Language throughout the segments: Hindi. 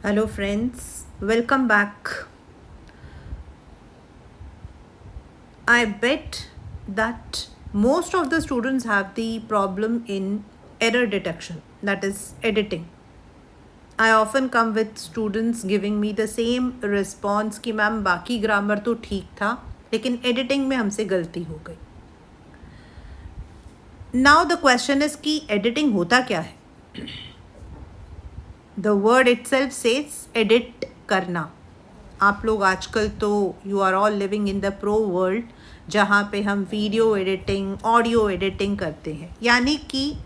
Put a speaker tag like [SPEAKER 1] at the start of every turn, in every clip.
[SPEAKER 1] Hello friends, welcome back. I bet that most of the students have the problem in error detection, that is editing. I often come with students giving me the same response कि मैम बाकी ग्रामर तो ठीक था लेकिन एडिटिंग में हमसे गलती हो गई. नाउ द क्वेश्चन इज कि एडिटिंग होता क्या है. The word itself says edit करना. आप लोग आजकल तो you are all living in the pro world जहाँ पे हम वीडियो एडिटिंग ऑडियो एडिटिंग करते हैं, यानी कि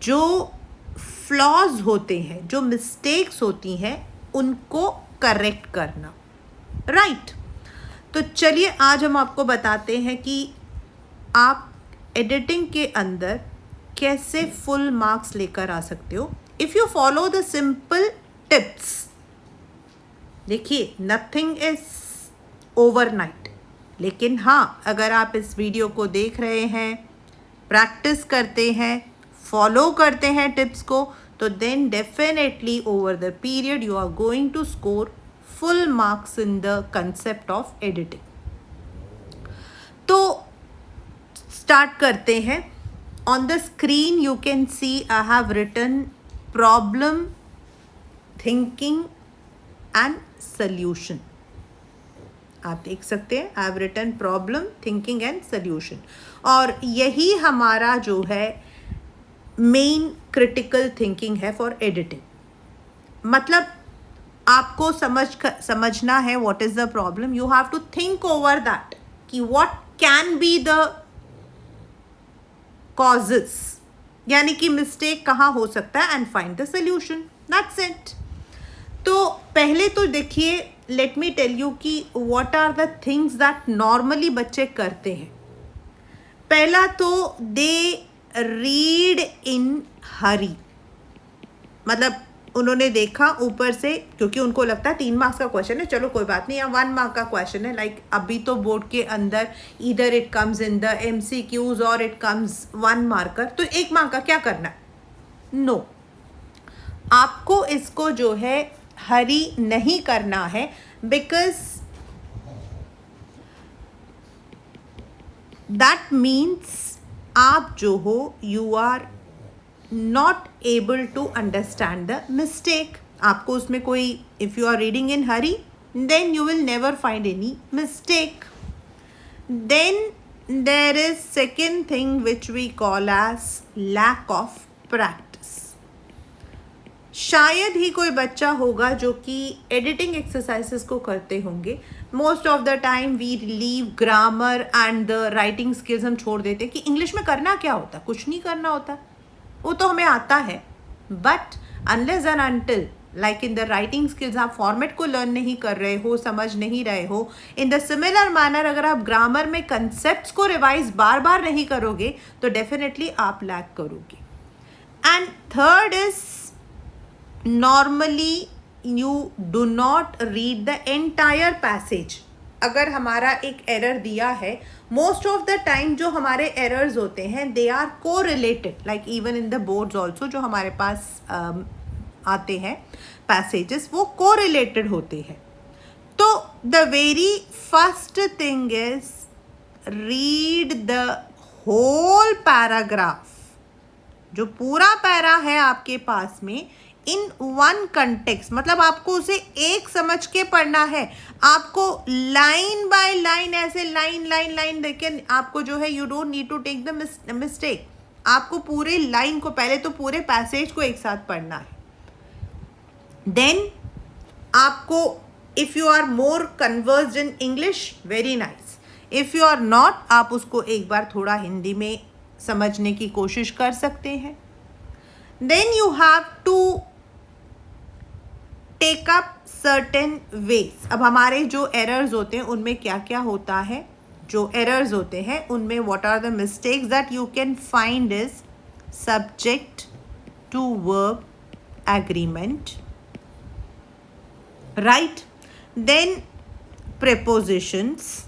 [SPEAKER 1] जो फ्लॉज होते हैं, जो मिस्टेक्स होती हैं, उनको करेक्ट करना. राइट. तो चलिए आज हम आपको बताते हैं कि आप एडिटिंग के अंदर कैसे फुल मार्क्स लेकर आ सकते हो if you follow the simple tips. देखिए, नथिंग इज ओवरनाइट, लेकिन हाँ, अगर आप इस वीडियो को देख रहे हैं, प्रैक्टिस करते हैं, फॉलो करते हैं टिप्स को, तो then definitely over the period you are going to score full marks in the concept of editing. तो स्टार्ट करते हैं. On the screen you can see I have written problem, thinking and solution. आप देख सकते हैं I have written problem, thinking and solution. और यही हमारा जो है मेन क्रिटिकल थिंकिंग है फॉर एडिटिंग. मतलब आपको समझना है what is the problem. You have to think over that कि what can be the causes, यानी कि मिस्टेक कहाँ हो सकता है, and find the solution. That's it. तो पहले तो देखिए, लेट मी टेल यू कि what are the things that normally बच्चे करते हैं. पहला तो दे रीड इन हरी. मतलब उन्होंने देखा ऊपर से, क्योंकि उनको लगता है 3 मार्क्स का क्वेश्चन है, चलो कोई बात नहीं, या 1 मार्क का क्वेश्चन है. लाइक अभी तो बोर्ड के अंदर इधर it comes in the MCQs और इट कम्स 1 मार्कर. तो 1 मार्क का क्या करना है? नो, आपको इसको जो है हरी नहीं करना है, बिकॉज दैट मीन्स आप जो हो you are not able to understand the mistake. आपको उसमें कोई, if you are reading in hurry then you will never find any mistake. Then there is second thing which we call as lack of practice. शायद ही कोई बच्चा होगा जो कि एडिटिंग एक्सरसाइजेस को करते होंगे. Most of the time we leave grammar and the writing skills. हम छोड़ देते हैं कि इंग्लिश में करना क्या होता, कुछ नहीं करना होता, वो तो हमें आता है. But unless and until like in the writing skills आप फॉर्मेट को लर्न नहीं कर रहे हो, समझ नहीं रहे हो, इन द सिमिलर मैनर अगर आप ग्रामर में कंसेप्ट्स को रिवाइज बार बार नहीं करोगे तो डेफिनेटली आप लैक करोगे. And third is normally you do not read the entire passage. अगर हमारा एक एरर दिया है, मोस्ट ऑफ द टाइम जो हमारे एरर्स होते हैं दे आर को related, like even in the boards also जो हमारे पास आते हैं पैसेजेस, वो को रिलेटेड होते हैं. तो the very first thing is read the whole paragraph. जो पूरा पैरा है आपके पास में, इन वन कंटेक्स्ट, मतलब आपको उसे एक समझ के पढ़ना है. आपको लाइन बाय लाइन, ऐसे लाइन लाइन लाइन देखें, आपको जो है you don't need to take the mistake. आपको पूरे लाइन को, पहले तो पूरे पैसेज को एक साथ पढ़ना है. देन आपको, if you are more conversed in English, very nice. If you are not, आप उसको एक बार थोड़ा हिंदी में समझने की कोशिश कर सकते हैं. Then you have to take up certain ways. अब हमारे जो एरर्स होते हैं उनमें क्या क्या होता है, जो एरर्स होते हैं उनमें what are the mistakes that you can find is subject to verb agreement, right. Then prepositions,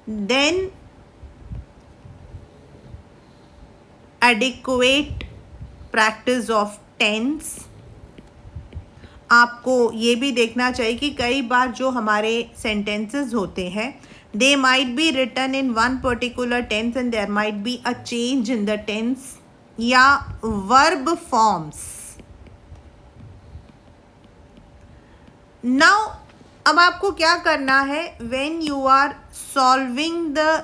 [SPEAKER 1] then adequate practice of tense. आपको ये भी देखना चाहिए कि कई बार जो हमारे सेंटेंसेस होते हैं they might be written in one particular tense and there might be a change in the tense या वर्ब फॉर्म्स। नाउ अब आपको क्या करना है, when you are solving the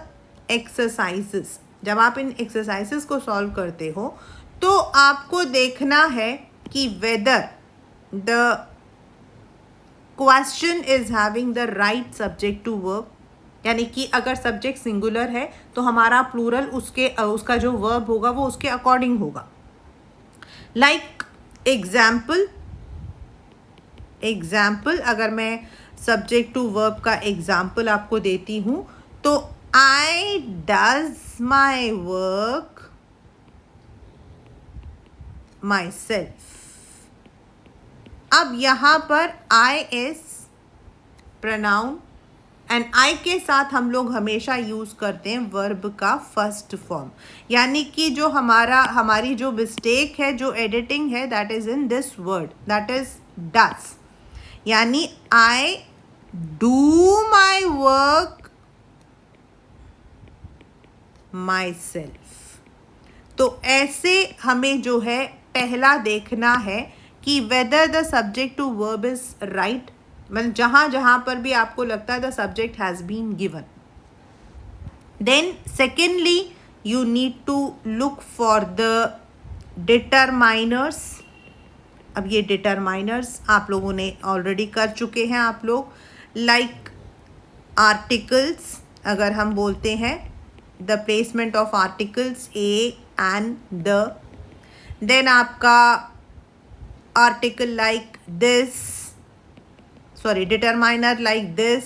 [SPEAKER 1] exercises, जब आप इन एक्सरसाइजेस को सॉल्व करते हो तो आपको देखना है कि whether the question is having the right subject to verb, यानी कि अगर सब्जेक्ट सिंगुलर है तो हमारा प्लूरल उसका जो वर्ब होगा वो उसके अकॉर्डिंग होगा। लाइक एग्जाम्पल अगर मैं सब्जेक्ट टू वर्ब का एग्जाम्पल आपको देती हूँ तो I does my work my self. अब यहाँ पर I is pronoun and I के साथ हम लोग हमेशा यूज़ करते हैं वर्ब का फर्स्ट फॉर्म, यानी कि जो हमारी जो मिस्टेक है, जो एडिटिंग है, that is in this word, that is does, यानी I do my work my self. तो ऐसे हमें जो है पहला देखना है कि whether the subject to verb is right, मतलब जहाँ पर भी आपको लगता है the subject has been given. Then secondly you need to look for the determiners. अब ये डिटरमाइनर्स आप लोगों ने ऑलरेडी कर चुके हैं आप लोग, लाइक आर्टिकल्स, अगर हम बोलते हैं the placement of articles a and the, then आपका article like this, sorry determiner like this,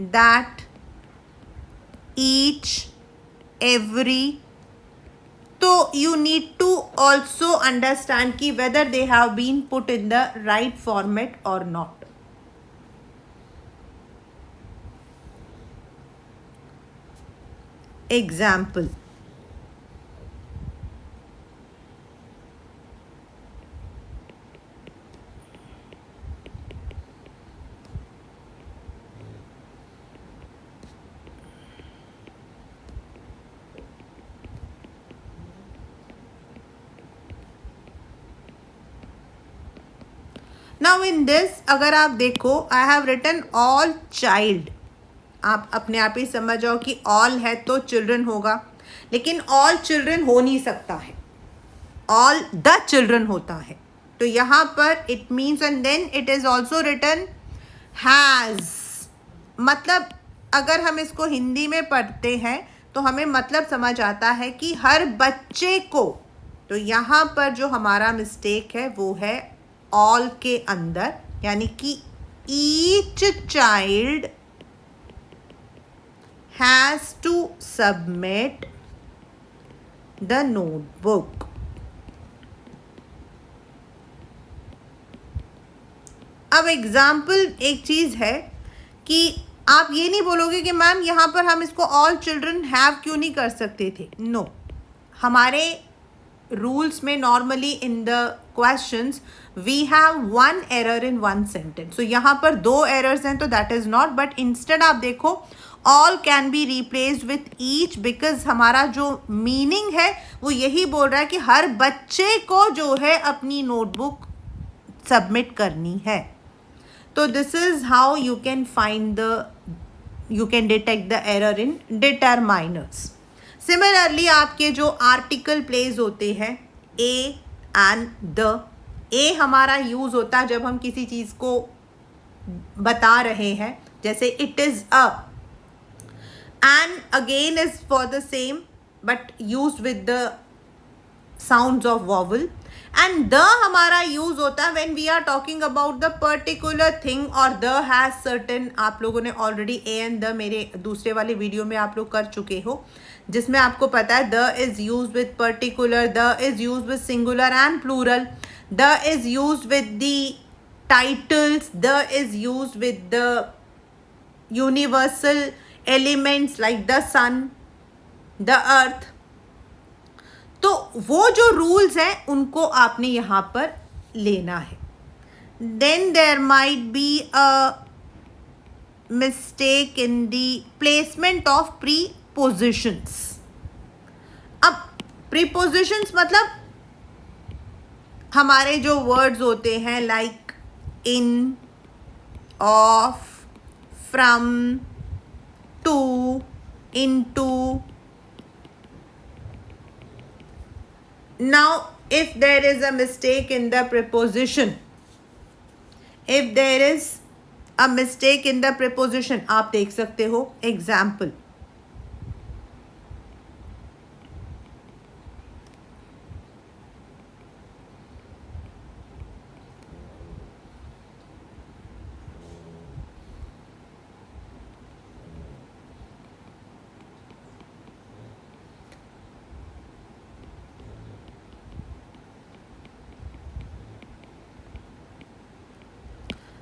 [SPEAKER 1] that, each, every. तो you need to also understand कि whether they have been put in the right format or not. Example. Now in this अगर आप देखो I have written all child, आप अपने आप ही समझ जाओ कि ऑल है तो चिल्ड्रन होगा, लेकिन ऑल चिल्ड्रन हो नहीं सकता है, ऑल द चिल्ड्रन होता है। तो यहाँ पर it means and then it is also written has, मतलब अगर हम इसको हिंदी में पढ़ते हैं तो हमें मतलब समझ आता है कि हर बच्चे को। तो यहाँ पर जो हमारा मिस्टेक है वो है ऑल के अंदर, यानी कि each child has to submit the notebook. अब एग्जाम्पल एक चीज़ है कि आप ये नहीं बोलोगे कि मैम यहाँ पर हम इसको ऑल चिल्ड्रन हैव क्यों नहीं कर सकते थे। नो, हमारे रूल्स में normally in the questions we have one error in one sentence. So यहाँ पर दो एरर्स हैं तो that is not, but instead आप देखो all can be replaced with each, because हमारा जो मीनिंग है वो यही बोल रहा है कि हर बच्चे को जो है अपनी नोटबुक सबमिट करनी है। तो this is how you can find you can detect the error in determiners. Similarly आपके जो आर्टिकल प्लेस होते हैं a and the, a हमारा यूज़ होता है जब हम किसी चीज़ को बता रहे हैं, जैसे it is a, and again is for the same but used with the sounds of vowel, and the हमारा यूज़ होता है when we are talking about the particular thing, और the has certain, आप लोगों ने ऑलरेडी a and the मेरे दूसरे वाले वीडियो में आप लोग कर चुके हो, जिसमें आपको पता है the is used with particular, the is used with singular and plural, the is used with the titles, the is used with the universal elements like the sun, the earth. तो वो जो रूल्स हैं उनको आपने यहाँ पर लेना है. Then there might be a mistake in the placement of prepositions. अब प्रीपोजिशंस मतलब हमारे जो वर्ड्स होते हैं like in, of, from, to, into. Now, if there is a mistake in the preposition, if there is a mistake in the preposition, आप देख सकते हो example.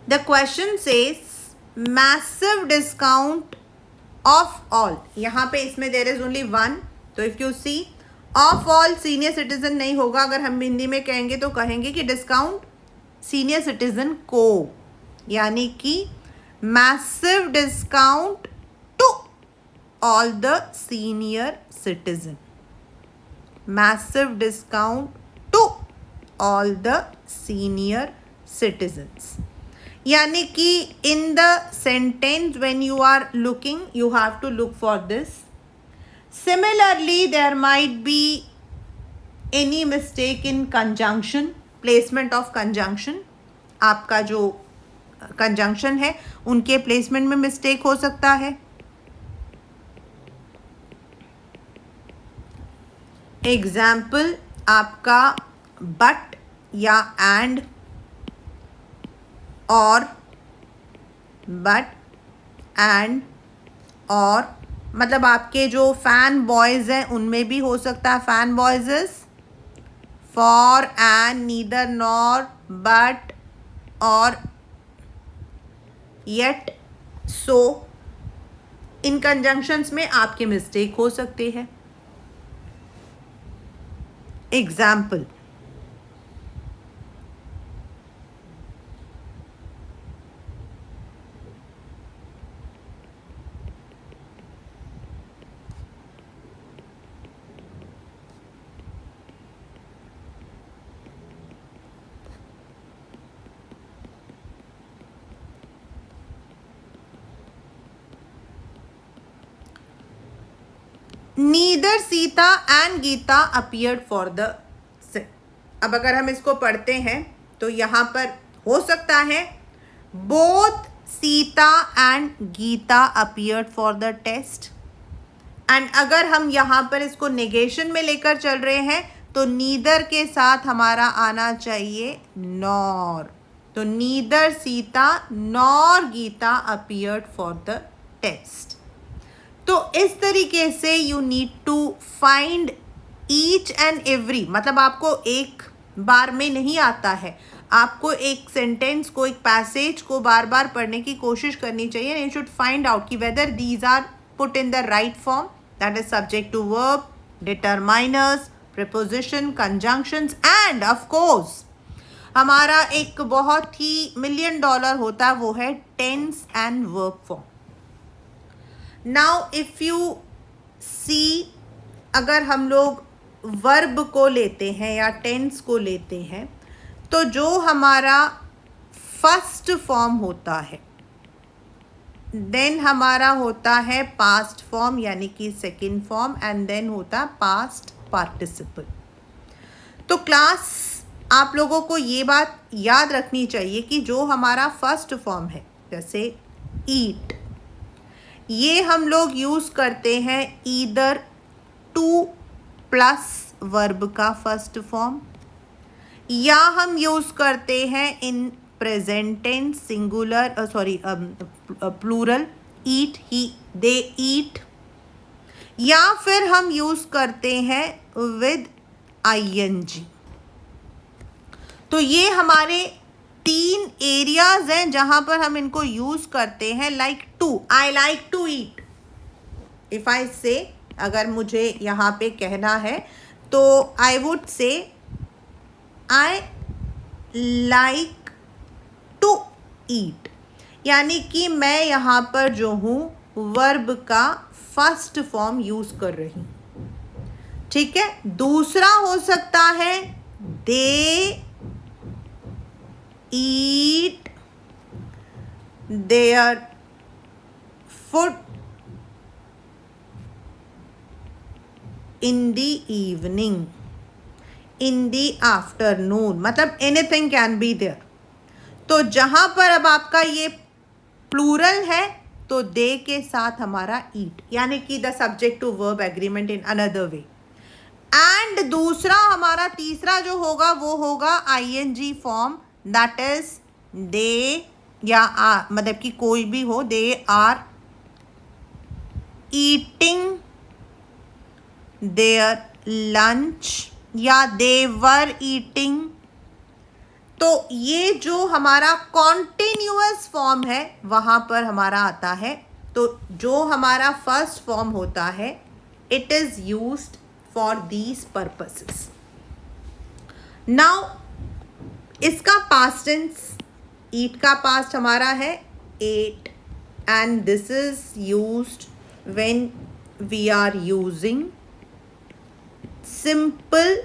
[SPEAKER 1] The question says massive discount of all. यहाँ पे इसमें there is only one. तो if you see of all senior citizen नहीं होगा. अगर हम हिंदी में कहेंगे तो कहेंगे कि discount senior citizen को, यानी कि massive discount to all the senior citizen. Massive discount to all the senior citizens. यानी कि in the sentence when you are looking you have to look for this. Similarly there might be any mistake in conjunction, placement of conjunction. आपका जो कंजंक्शन है उनके प्लेसमेंट में मिस्टेक हो सकता है. एग्जाम्पल आपका बट या एंड, और, बट, एंड, और. मतलब आपके जो फैन बॉयज़ हैं उनमें भी हो सकता है FANBOYS for, and, neither, nor, but, or, yet, so. इन कंजंक्शंस में आपके मिस्टेक हो सकते हैं. Example neither Sita and Gita appeared for the set. अब अगर हम इसको पढ़ते हैं तो यहाँ पर हो सकता है both Sita and Gita appeared for the test. And अगर हम यहाँ पर इसको नेगेशन में लेकर चल रहे हैं तो नीदर के साथ हमारा आना चाहिए नॉर. तो neither Sita nor Gita appeared for the test. तो इस तरीके से you need to find each and every. मतलब आपको एक बार में नहीं आता है, आपको एक सेंटेंस को, एक पैसेज को बार बार पढ़ने की कोशिश करनी चाहिए. And you should find out कि whether these are put in the right form, that is subject to verb, determiners, preposition, conjunctions, and of course हमारा एक बहुत ही $1 million होता है वो है tense and verb form. Now if you see, अगर हम लोग वर्ब को लेते हैं या टेंस को लेते हैं तो जो हमारा फर्स्ट फॉर्म होता है, देन हमारा होता है पास्ट फॉर्म यानी कि सेकंड फॉर्म, एंड देन होता है पास्ट पार्टिसिपल. तो क्लास आप लोगों को ये बात याद रखनी चाहिए कि जो हमारा फर्स्ट फॉर्म है, जैसे ईट, ये हम लोग यूज़ करते हैं ईदर टू प्लस वर्ब का फर्स्ट फॉर्म, या हम यूज़ करते हैं in present tense singular plural, eat, he, they eat, या फिर हम यूज़ करते हैं विद ING. तो ये हमारे 3 एरियाज हैं जहां पर हम इनको यूज़ करते हैं. Like to, I like to eat. If I say, अगर मुझे यहाँ पे कहना है तो I would say I like to ईट, यानी कि मैं यहाँ पर जो हूँ वर्ब का फर्स्ट फॉर्म यूज कर रही हूँ, ठीक है। दूसरा हो सकता है they eat their food in the evening, in the afternoon, मतलब एनीथिंग कैन बी देयर। तो जहां पर अब आपका ये प्लूरल है तो दे के साथ हमारा ईट, यानी कि the subject to verb agreement in another way. And दूसरा हमारा तीसरा जो होगा वो होगा ING form, that is they या मतलब कि कोई भी हो, they are eating their lunch या दे वर ईटिंग। तो ये जो हमारा कॉन्टिन्यूअस फॉर्म है वहाँ पर हमारा आता है। तो जो हमारा फर्स्ट फॉर्म होता है it is used for these purposes. Now इसका पास्ट टेंस, ईट का पास्ट हमारा है ate, and this is used when we are using simple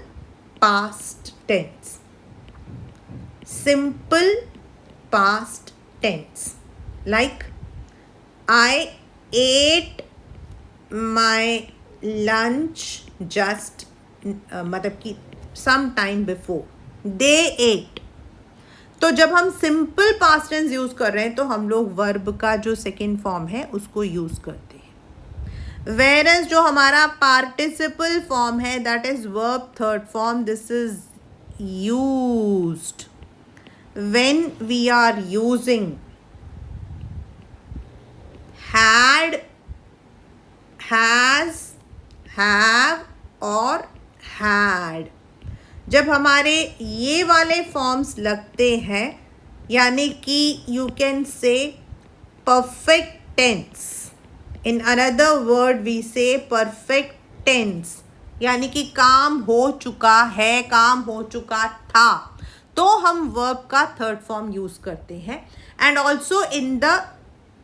[SPEAKER 1] past tense, simple past tense, like I ate my lunch just मतलब कि some time before, they ate। तो जब हम सिंपल पास्ट टेंस यूज कर रहे हैं तो हम लोग वर्ब का जो सेकेंड फॉर्म है उसको यूज करते हैं। वेयरएज जो हमारा पार्टिसिपल फॉर्म है that is verb third form, this is used when we are using had, has, have और had। जब हमारे ये वाले फॉर्म्स लगते हैं यानी कि you can say perfect tense, in another word we say perfect tense, यानी कि काम हो चुका है, काम हो चुका था, तो हम वर्ब का थर्ड फॉर्म यूज करते हैं। And also in the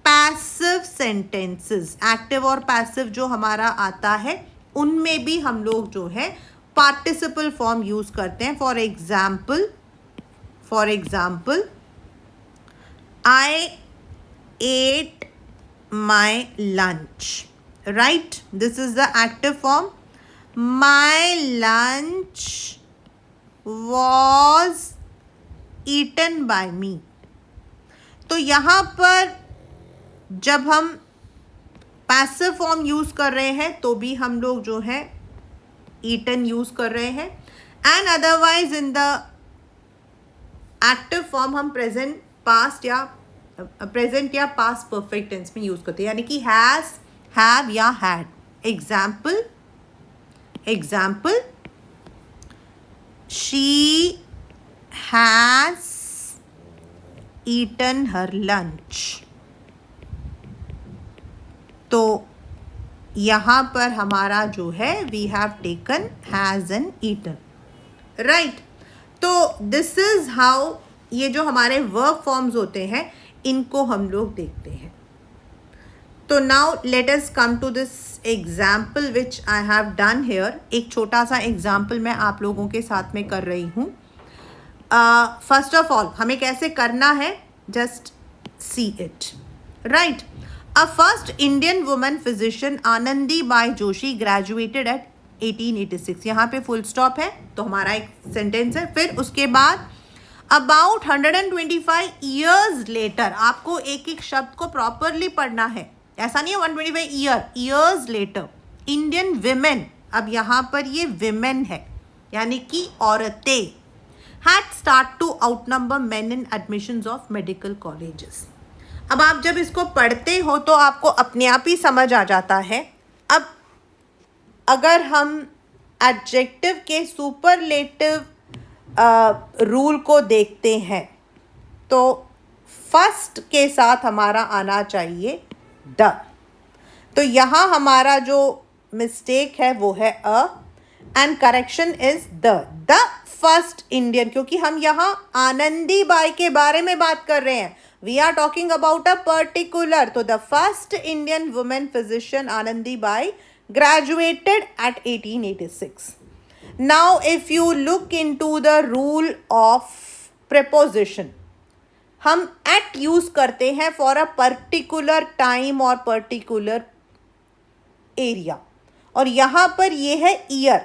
[SPEAKER 1] passive sentences, active और पैसिव जो हमारा आता है उनमें भी हम लोग जो है पार्टिसिपल फॉर्म यूज करते हैं। For example I ate my lunch, right, this is the active form. My lunch was eaten by me. तो यहाँ पर जब हम पैसिव फॉर्म यूज कर रहे हैं तो भी हम लोग जो है ईटन यूज कर रहे हैं, and otherwise in the active form हम प्रेजेंट या पास्ट परफेक्ट टेंस में यूज करते हैं, यानी कि हैज, हैव या had. Example she has eaten her lunch। तो यहाँ पर हमारा जो है we have taken has and eaten, right। तो this is how ये जो हमारे verb forms होते हैं इनको हम लोग देखते हैं। तो now let us come to this example which I have done here। एक छोटा सा एग्जाम्पल मैं आप लोगों के साथ में कर रही हूँ। फर्स्ट ऑफ ऑल हमें कैसे करना है, just see it, right. A first Indian women physician Anandi Bai Joshi graduated at 1886। यहाँ पे फुल स्टॉप है तो हमारा एक सेंटेंस है। फिर उसके बाद अबाउट 125 ईयर्स लेटर, आपको एक एक शब्द को प्रॉपरली पढ़ना है, ऐसा नहीं है 125 ईयर्स लेटर। इंडियन विमेन, अब यहाँ पर ये विमेन है यानी कि औरतें, had start to outnumber men in admissions of medical colleges। अब आप जब इसको पढ़ते हो तो आपको अपने आप ही समझ आ जाता है। अब अगर हम एडजेक्टिव के सुपरलेटिव रूल को देखते हैं तो फर्स्ट के साथ हमारा आना चाहिए द। तो यहाँ हमारा जो मिस्टेक है वो है uh, and correction is the first Indian, क्योंकि हम यहाँ आनंदीबाई के बारे में बात कर रहे हैं. We are talking about a particular. तो the first Indian women physician Anandibai graduated at 1886. Now if you look into the rule of preposition, हम at यूज करते हैं for a particular time और particular area, और यहाँ पर ये है ईयर,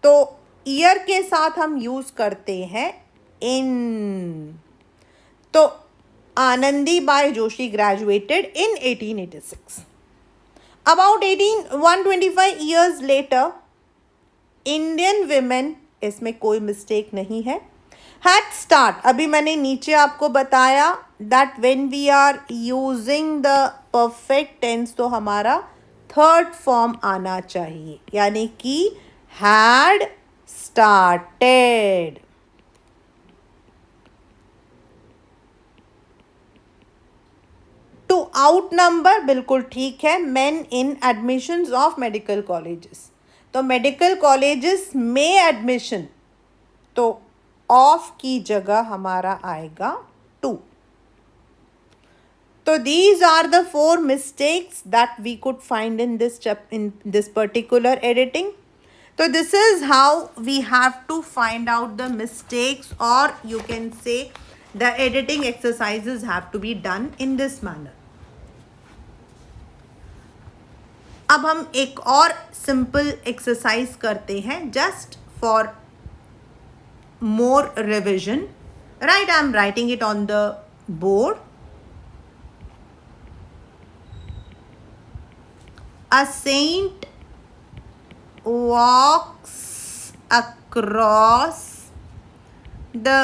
[SPEAKER 1] तो ईयर के साथ हम यूज करते हैं इन. तो Anandibai Joshi graduated in 1886. About 125 years later, Indian women, इसमें कोई मिस्टेक नहीं है, had start. अभी मैंने नीचे आपको बताया that when we are using the perfect tense तो हमारा थर्ड फॉर्म आना चाहिए, यानी कि had started. To out number, बिल्कुल ठीक है, men in admissions of medical colleges. तो मेडिकल कॉलेजेस में एडमिशन, तो ऑफ की जगह हमारा आएगा टू. तो these are the 4 mistakes that we could find in this particular editing. तो this is how we have to find out the mistakes, और you can say the editing exercises have to be done in this manner. अब हम एक और सिंपल एक्सरसाइज करते हैं just for more revision. Right, I am writing it on the board. A saint walks across the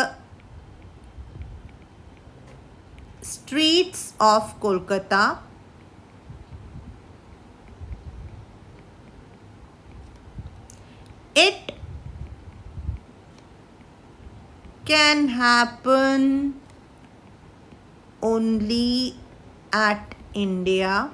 [SPEAKER 1] streets of Kolkata. It can happen only at India.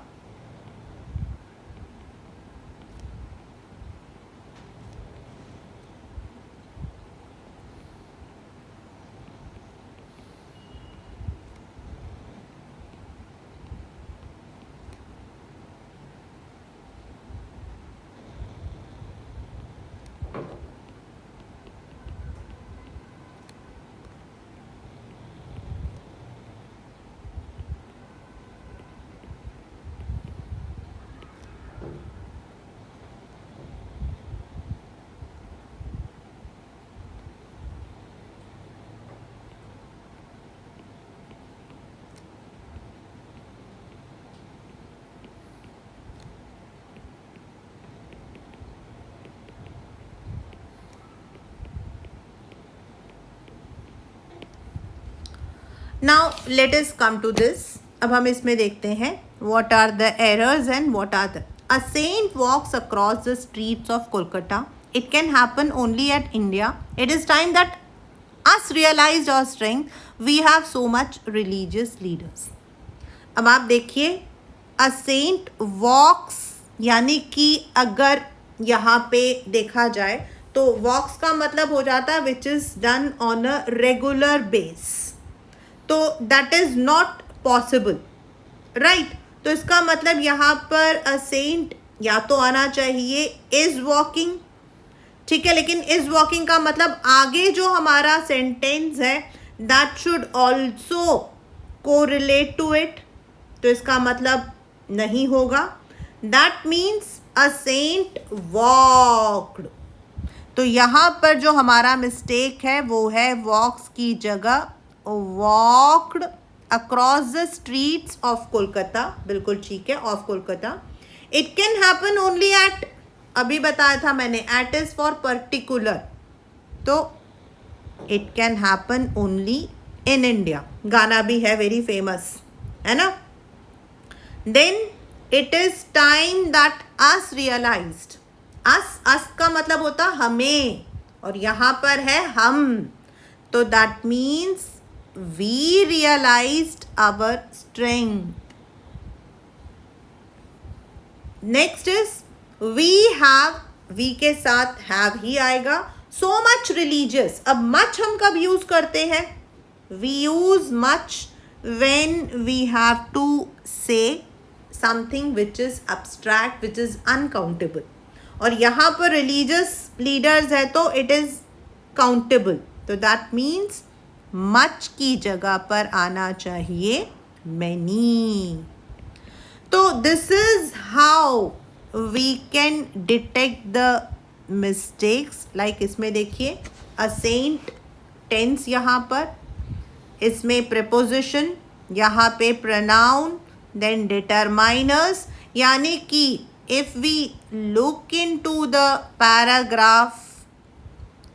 [SPEAKER 1] Now let us come to this. अब हम इसमें देखते हैं what are the errors and what are the. A saint walks across the streets of Kolkata. It can happen only at India. It is time that us realized our strength. We have so much religious leaders. अब आप देखिए a saint walks, यानी कि अगर यहाँ पे देखा जाए तो walks का मतलब हो जाता है which is done on a regular base. तो that is not possible, right. तो इसका मतलब यहाँ पर अ सेंट या तो आना चाहिए इज वॉकिंग, ठीक है, लेकिन इज वॉकिंग का मतलब आगे जो हमारा सेंटेंस है that should also correlate to it, तो इसका मतलब नहीं होगा. That means a saint walked. तो यहाँ पर जो हमारा मिस्टेक है वो है वॉक्स की जगह walked across the streets of Kolkata. बिल्कुल ठीक है, of Kolkata. It can happen only at, अभी बताया था मैंने, at is for particular, तो it can happen only in India. गाना भी है very famous, है ना. Then it is time that us realized. us का मतलब होता हमें, और यहाँ पर है हम, तो that means we realized our strength. Next is we have we के साथ हैव ही आएगा. So much religious. अब मच हम कब यूज करते हैं? We use much when we have to say something which is abstract, which is uncountable. और यहाँ पर religious leaders है तो it is countable. तो that means much की जगह पर आना चाहिए many. तो this is how we can detect the mistakes. Like इसमें देखिए a saint tense यहाँ पर, इसमें preposition, यहाँ पे pronoun, then determiners. यानी कि if we look into the paragraph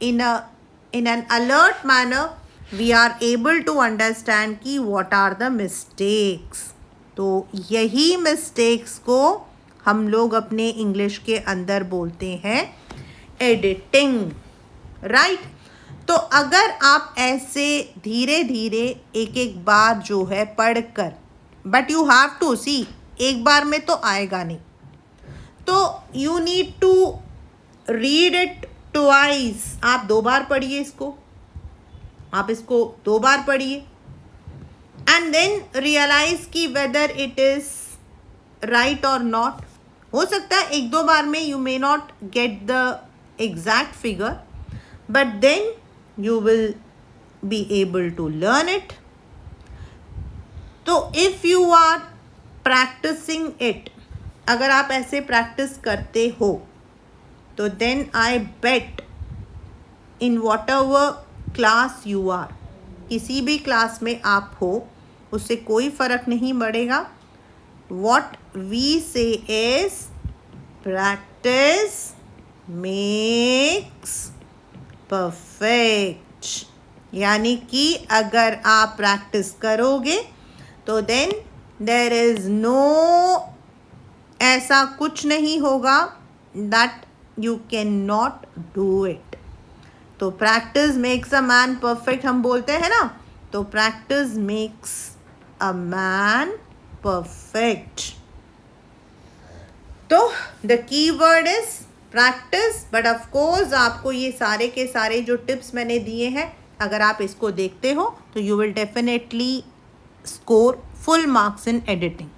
[SPEAKER 1] in an alert manner, we are able to understand कि what are the mistakes. तो यही mistakes को हम लोग अपने इंग्लिश के अंदर बोलते हैं editing, right? तो अगर आप ऐसे धीरे धीरे एक एक बार जो है पढ़कर, but you have to see, एक बार में तो आएगा नहीं, तो you need to read it twice. आप 2 बार पढ़िए इसको, आप इसको 2 बार पढ़िए एंड देन रियलाइज कि whether it is right or not. हो सकता है 1-2 बार में you may not get the exact figure, but then you will be able to learn it. तो if you are practicing it, अगर आप ऐसे प्रैक्टिस करते हो तो then I bet in whatever class you are, किसी भी क्लास में आप हो, उससे कोई फ़र्क नहीं पड़ेगा. What we say is practice makes perfect. यानी कि अगर आप प्रैक्टिस करोगे तो देन देर इज नो, ऐसा कुछ नहीं होगा that you can not do it. तो practice makes a man perfect हम बोलते हैं ना, तो practice makes a man perfect. तो the key word is practice. But of course आपको ये सारे के सारे जो टिप्स मैंने दिए हैं, अगर आप इसको देखते हो तो you will definitely score full marks in editing,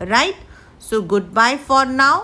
[SPEAKER 1] right? So goodbye for now.